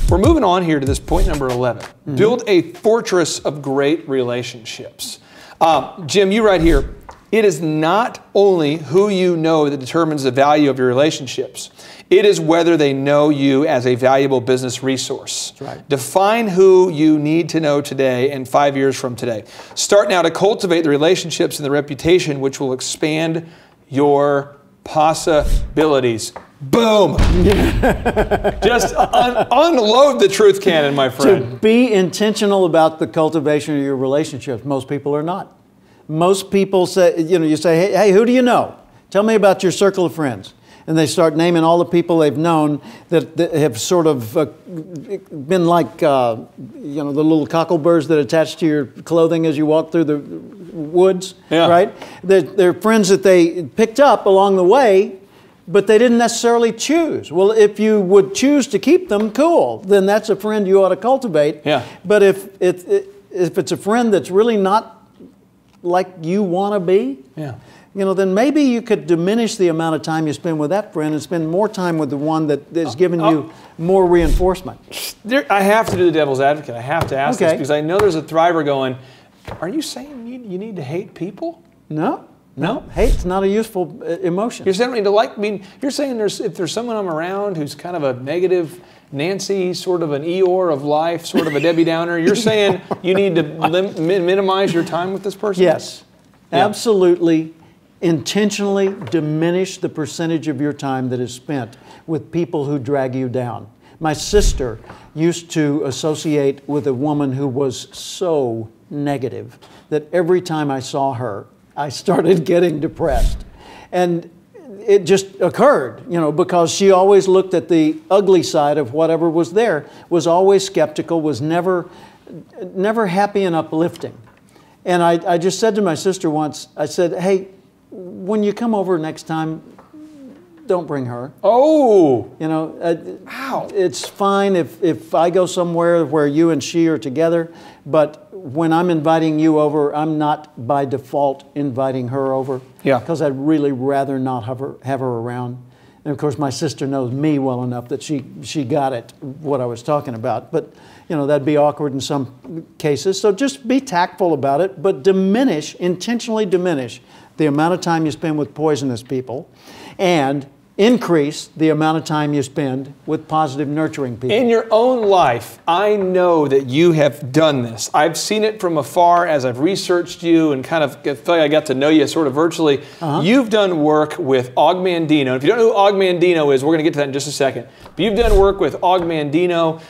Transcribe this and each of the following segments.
We're moving on here to this point number 11. Build a fortress of great relationships. Jim, you write here, it is not only who you know that determines the value of your relationships. It is whether they know you as a valuable business resource. That's right. Define who you need to know today and 5 years from today. Start now to cultivate the relationships and the reputation which will expand your possibilities. Boom! Just unload the truth cannon, my friend. To be intentional about the cultivation of your relationships. Most people are not. Most people say, you say, hey, who do you know? Tell me about your circle of friends. And they start naming all the people they've known that have sort of been like, the little cockleburs that attach to your clothing as you walk through the woods, right? They're friends that they picked up along the way, but they didn't necessarily choose. Well, if you would choose to keep them, cool. Then that's a friend you ought to cultivate. Yeah. But if it's a friend that's really not like you want to be, then maybe you could diminish the amount of time you spend with that friend and spend more time with the one that is giving you more reinforcement. I have to do the devil's advocate. I have to ask this because I know there's a thriver going, are you saying you need to hate people? No. Hate's not a useful emotion. You're saying you're saying if there's someone I'm around who's kind of a negative Nancy, sort of an Eeyore of life, sort of a Debbie Downer, you're saying you need to minimize your time with this person? Yes, absolutely. Intentionally diminish the percentage of your time that is spent with people who drag you down. My sister used to associate with a woman who was so negative that every time I saw her, I started getting depressed. And it just occurred, because she always looked at the ugly side of whatever was there, was always skeptical, was never happy and uplifting. And I just said to my sister once, I said, hey, when you come over next time, don't bring her. Oh! Wow. It's fine if I go somewhere where you and she are together, but when I'm inviting you over, I'm not by default inviting her over. Yeah. Because I'd really rather not have her around. And of course, my sister knows me well enough that she got it, what I was talking about. But, that'd be awkward in some cases. So just be tactful about it, but intentionally diminish the amount of time you spend with poisonous people and increase the amount of time you spend with positive, nurturing people. In your own life, I know that you have done this. I've seen it from afar as I've researched you and kind of feel like I got to know you sort of virtually. You've done work with Og Mandino. If you don't know who Og Mandino is, we're going to get to that in just a second. But you've done work with Og Mandino.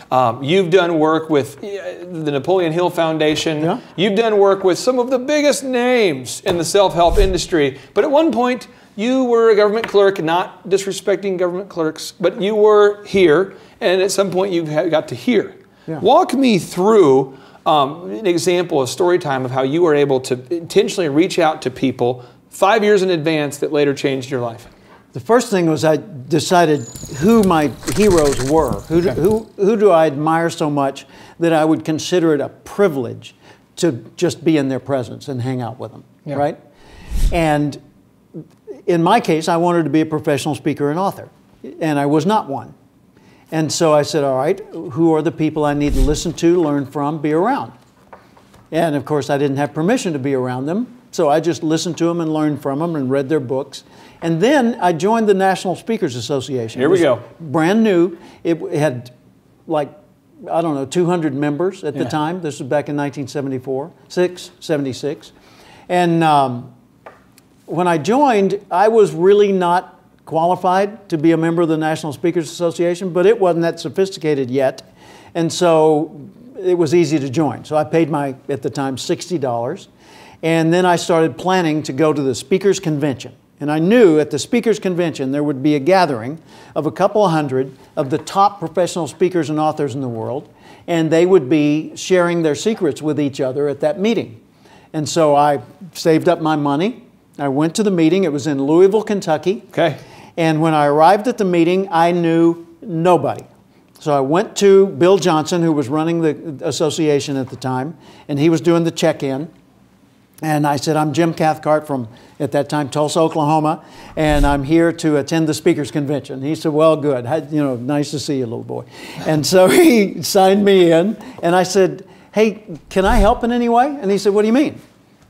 You've done work with the Napoleon Hill Foundation. Yeah. You've done work with some of the biggest names in the self-help industry. But at one point, you were a government clerk, not disrespecting government clerks, but you were here, and at some point you got to here. Yeah. Walk me through an example, a story time of how you were able to intentionally reach out to people 5 years in advance that later changed your life. The first thing was I decided who my heroes were. Who do I admire so much that I would consider it a privilege to just be in their presence and hang out with them, right? And in my case, I wanted to be a professional speaker and author, and I was not one. And so I said, all right, who are the people I need to listen to, learn from, be around? And of course, I didn't have permission to be around them, so I just listened to them and learned from them and read their books. And then I joined the National Speakers Association. Here we go. Brand new. It had like, I don't know, 200 members at the time. This was back in 1976. And when I joined, I was really not qualified to be a member of the National Speakers Association, but it wasn't that sophisticated yet. And so it was easy to join. So I paid at the time, $60. And then I started planning to go to the Speakers Convention. And I knew at the Speakers Convention there would be a gathering of a couple hundred of the top professional speakers and authors in the world, and they would be sharing their secrets with each other at that meeting. And so I saved up my money. I went to the meeting. It was in Louisville, Kentucky. Okay. And when I arrived at the meeting, I knew nobody. So I went to Bill Johnson, who was running the association at the time, and he was doing the check-in. And I said, I'm Jim Cathcart from, at that time, Tulsa, Oklahoma, and I'm here to attend the speakers convention. He said, well, good. You know, nice to see you, little boy. And so he signed me in, and I said, hey, can I help in any way? And he said, what do you mean?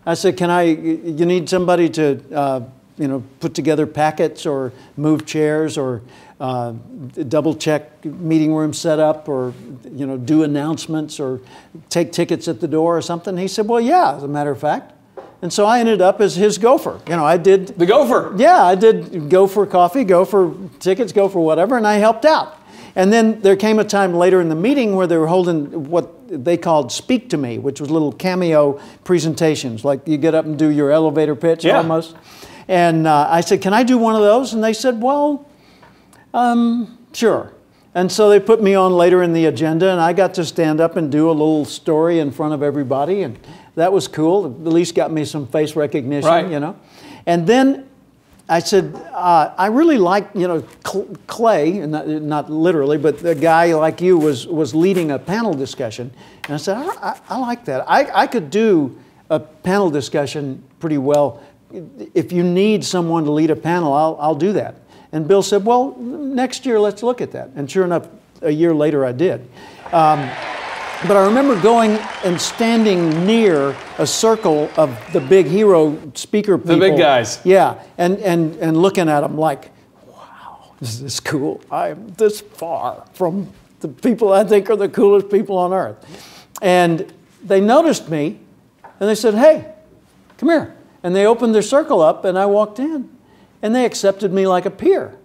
I said, you need somebody to, you know, put together packets or move chairs or double check meeting room setup or, you know, do announcements or take tickets at the door or something. He said, well, yeah, as a matter of fact. And so I ended up as his gopher. You know, I did... The gopher? Yeah, I did go for coffee, go for tickets, go for whatever, and I helped out. And then there came a time later in the meeting where they were holding what they called Speak to Me, which was little cameo presentations, like you get up and do your elevator pitch almost. And I said, can I do one of those? And they said, well, sure. And so they put me on later in the agenda, and I got to stand up and do a little story in front of everybody, and that was cool. At least got me some face recognition, you know. And then I said, I really like, you know, Clay, not literally, but the guy like you was leading a panel discussion. And I said, I like that. I could do a panel discussion pretty well. If you need someone to lead a panel, I'll do that. And Bill said, well, next year, let's look at that. And sure enough, a year later, I did. But I remember going and standing near a circle of the big hero speaker people. The big guys. Yeah, and looking at them like, wow, this is cool. I'm this far from the people I think are the coolest people on earth. And they noticed me, and they said, hey, come here. And they opened their circle up, and I walked in. And they accepted me like a peer.